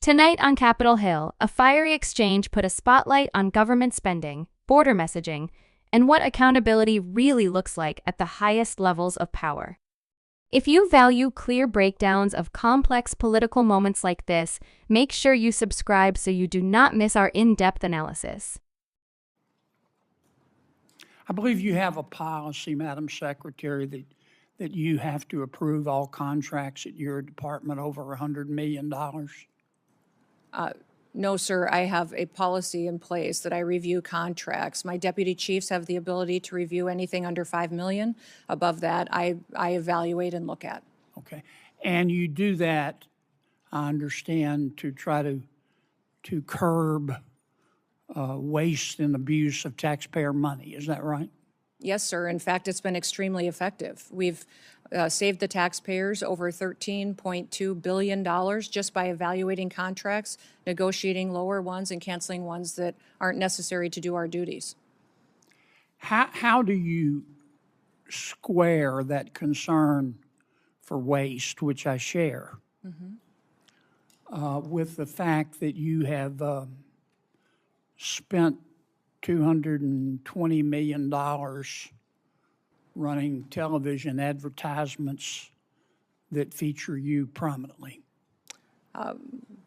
Tonight on Capitol Hill, a fiery exchange put a spotlight on government spending, border messaging, and what accountability really looks like at the highest levels of power. If you value clear breakdowns of complex political moments like this, make sure you subscribe so you do not miss our in-depth analysis. I believe you have a policy, Madam Secretary, that you have to approve all contracts at your department over $100 million. No, sir. I have a policy in place that I review contracts. My deputy chiefs have the ability to review anything under $5 million. Above that, I evaluate and look at. Okay. And you do that, I understand, to try to curb waste and abuse of taxpayer money. Is that right? Yes, sir. In fact, it's been extremely effective. We've saved the taxpayers over $13.2 billion just by evaluating contracts, negotiating lower ones, and canceling ones that aren't necessary to do our duties. How do you square that concern for waste, which I share, with the fact that you have spent $220 million running television advertisements that feature you prominently?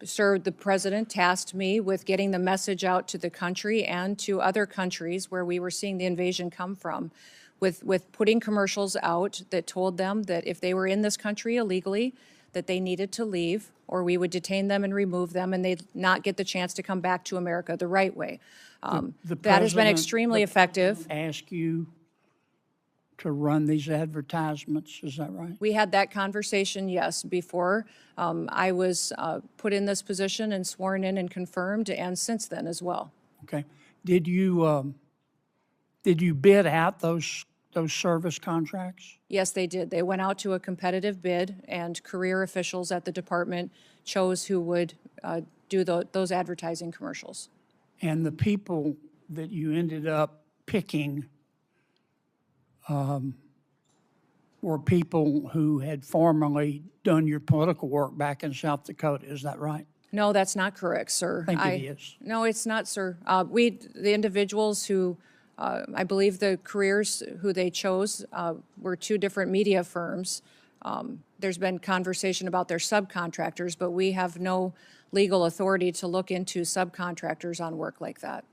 Sir, the president tasked me with getting the message out to the country and to other countries where we were seeing the invasion come from, with putting commercials out that told them that if they were in this country illegally, that they needed to leave, or we would detain them and remove them, and they'd not get the chance to come back to America the right way. That has been extremely effective. Ask you to run these advertisements, is that right? We had that conversation, yes, before I was put in this position and sworn in and confirmed, and since then as well. Okay. Did you bid out those service contracts? Yes, they did. They went out to a competitive bid, and career officials at the department chose who would do those advertising commercials. And the people that you ended up picking were people who had formerly done your political work back in South Dakota. Is that right? No, that's not correct, sir. I think it is. No, it's not, sir. The individuals who, I believe the careers who they chose were two different media firms. There's been conversation about their subcontractors, but we have no legal authority to look into subcontractors on work like that.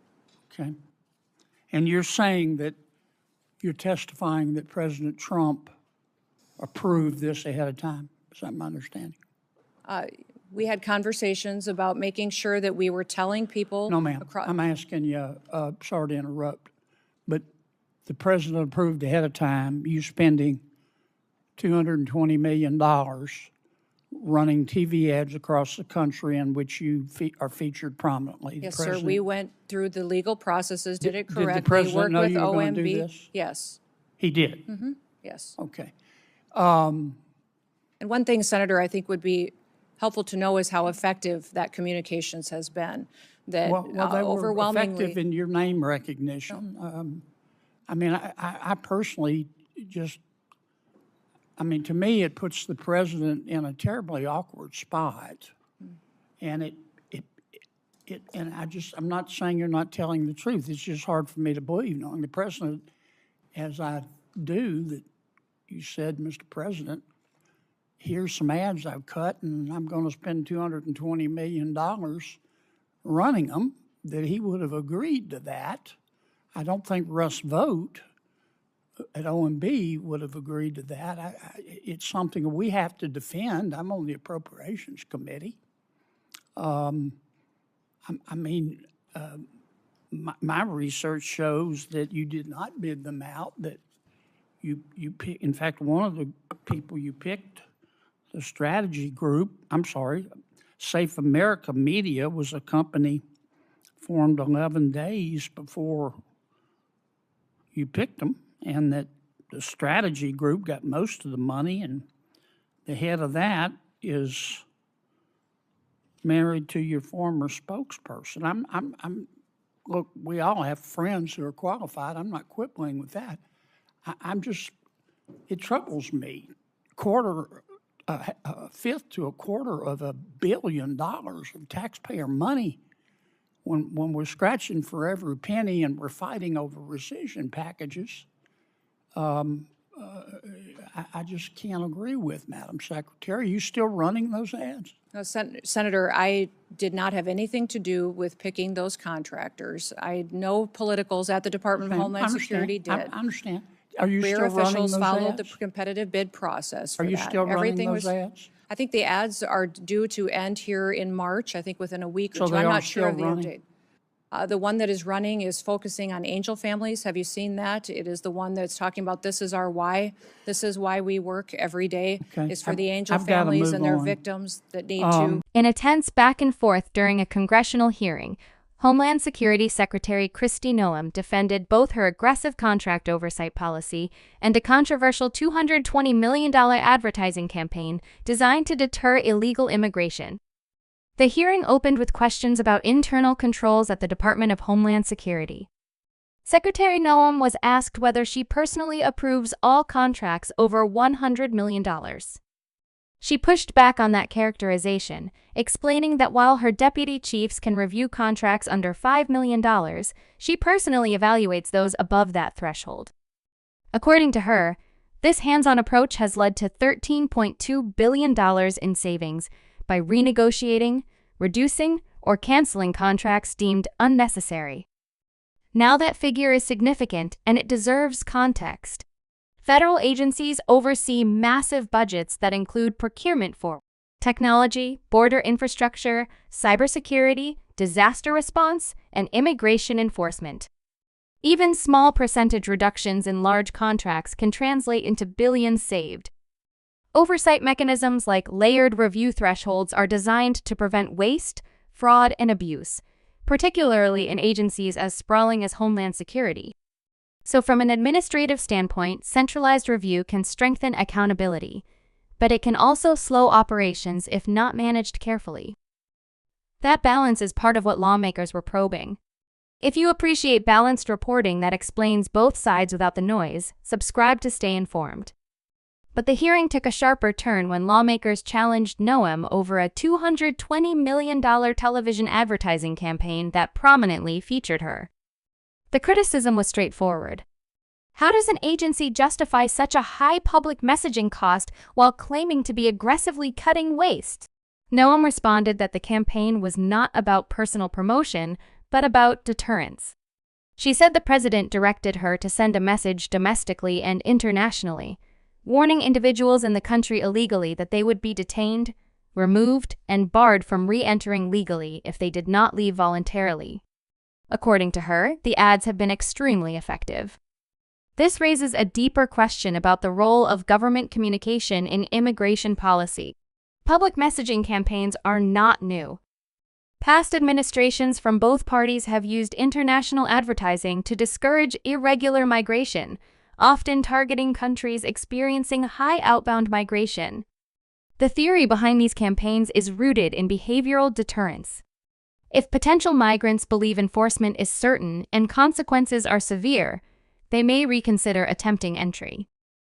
Okay. And you're saying that you're testifying that President Trump approved this ahead of time. Is that my understanding? We had conversations about making sure that we were telling people. No, ma'am. I'm asking you, sorry to interrupt, but the president approved ahead of time you spending $220 million running TV ads across the country in which you are featured prominently. Yes, sir. We went through the legal processes, did it correctly. Did the president know you were going to do OMB. this? Yes. He did? Yes. Okay. And one thing, Senator, I think would be helpful to know is how effective that communications has been. That Well, they were overwhelmingly effective in your name recognition. I mean, I personally just, I mean, to me, it puts the president in a terribly awkward spot. And and I'm not saying you're not telling the truth. It's just hard for me to believe, knowing the president, as I do, that you said, Mr. President, here's some ads I've cut, and I'm going to spend $220 million running them, that he would have agreed to that. I don't think Russ Vought at OMB would have agreed to that. It's something we have to defend. I'm on the Appropriations Committee. My research shows that you did not bid them out, that you pick, in fact, one of the people you picked, the strategy group, Safe America Media was a company formed 11 days before you picked them, and that the strategy group got most of the money, and the head of that is married to your former spokesperson. Look, we all have friends who are qualified. I'm not quibbling with that. It troubles me. a fifth to a quarter of $1 billion of taxpayer money when we're scratching for every penny and we're fighting over rescission packages. I just can't agree with Madam Secretary. Are you still running those ads? No, Senator, I did not have anything to do with picking those contractors. No politicals at the Department of Homeland Security did. I understand. Are you Career still running officials those followed ads? the competitive bid process for Are you that. still running Everything those ads? I think the ads are due to end here in March, I think within a week or So two. they I'm are not sure of still the running? update. The one that is running is focusing on angel families. Have you seen that? It is the one that's talking about this is our why. This is why we work every day, Okay. is for the angel I've gotta families move and their on. victims that need to. In a tense back and forth during a congressional hearing, Homeland Security Secretary Kristi Noem defended both her aggressive contract oversight policy and a controversial $220 million advertising campaign designed to deter illegal immigration. The hearing opened with questions about internal controls at the Department of Homeland Security. Secretary Noem was asked whether she personally approves all contracts over $100 million. She pushed back on that characterization, explaining that while her deputy chiefs can review contracts under $5 million, she personally evaluates those above that threshold. According to her, this hands-on approach has led to $13.2 billion in savings by renegotiating, reducing, or canceling contracts deemed unnecessary. Now that figure is significant and it deserves context. Federal agencies oversee massive budgets that include procurement for technology, border infrastructure, cybersecurity, disaster response, and immigration enforcement. Even small percentage reductions in large contracts can translate into billions saved. Oversight mechanisms like layered review thresholds are designed to prevent waste, fraud, and abuse, particularly in agencies as sprawling as Homeland Security. So from an administrative standpoint, centralized review can strengthen accountability, but it can also slow operations if not managed carefully. That balance is part of what lawmakers were probing. If you appreciate balanced reporting that explains both sides without the noise, subscribe to stay informed. But the hearing took a sharper turn when lawmakers challenged Noem over a $220 million television advertising campaign that prominently featured her. The criticism was straightforward. How does an agency justify such a high public messaging cost while claiming to be aggressively cutting waste? Noem responded that the campaign was not about personal promotion, but about deterrence. She said the president directed her to send a message domestically and internationally, warning individuals in the country illegally that they would be detained, removed, and barred from re-entering legally if they did not leave voluntarily. According to her, the ads have been extremely effective. This raises a deeper question about the role of government communication in immigration policy. Public messaging campaigns are not new. Past administrations from both parties have used international advertising to discourage irregular migration, often targeting countries experiencing high outbound migration. The theory behind these campaigns is rooted in behavioral deterrence. If potential migrants believe enforcement is certain and consequences are severe, they may reconsider attempting entry.